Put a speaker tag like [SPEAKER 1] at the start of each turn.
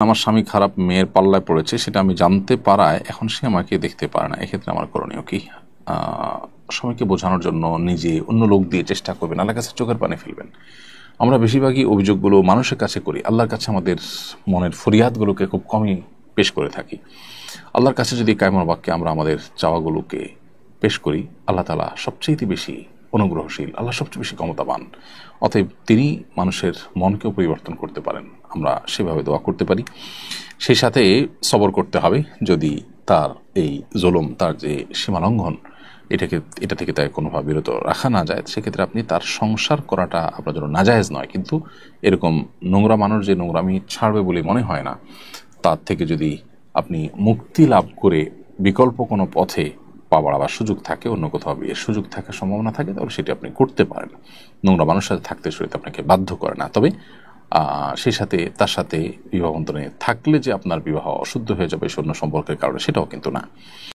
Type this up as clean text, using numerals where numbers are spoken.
[SPEAKER 1] আমার স্বামী খারাপ মেয়ের পাল্লায় পড়েছে সেটা আমি জানতে পারায় এখন সে আমাকে দেখতে পারে না, এক্ষেত্রে আমার করণীয় কি? স্বামীকে বোঝানোর জন্য নিজে অন্য লোক দিয়ে চেষ্টা করবেন, আল্লাহর কাছে চোখের পানি ফেলবেন। আমরা বেশিরভাগই অভিযোগগুলো মানুষের কাছে করি, আল্লাহর কাছে আমাদের মনের ফরিয়াদগুলোকে খুব কমই পেশ করে থাকি। আল্লাহর কাছে যদি কায়মর বাক্যে আমরা আমাদের চাওয়াগুলোকে পেশ করি, আল্লাহ তাআলা সবচেয়ে বেশি অনুগ্রহশীল, আল্লাহ সবচেয়ে বেশি ক্ষমতাবান। অতএব তিনি মানুষের মনকেও পরিবর্তন করতে পারেন, আমরা সেভাবে দোয়া করতে পারি। সেই সাথে সবর করতে হবে, যদি তার এই জুলুম, তার যে সীমালঙ্ঘন, এটা থেকে তাকে কোনোভাবে বিরত রাখা না যায়, সেক্ষেত্রে আপনি তার সংসার করাটা আপনার জন্য নাজায়েজ নয়, কিন্তু এরকম নোংরা মানুষ যে নোংরামি ছাড়বে বলে মনে হয় না, তার থেকে যদি আপনি মুক্তি লাভ করে বিকল্প কোনো পথে পা বাড়াবার সুযোগ থাকে, অন্য কোথাও বিয়ের সুযোগ থাকার সম্ভাবনা থাকে, তাহলে সেটি আপনি করতে পারেন। নোংরা মানুষের সাথে থাকতে শরীর আপনাকে বাধ্য করে না। তবে সেই সাথে তার সাথে বিবাহ বন্ধনে থাকলে যে আপনার বিবাহ অশুদ্ধ হয়ে যাবে অন্য সম্পর্কের কারণে, সেটাও কিন্তু না।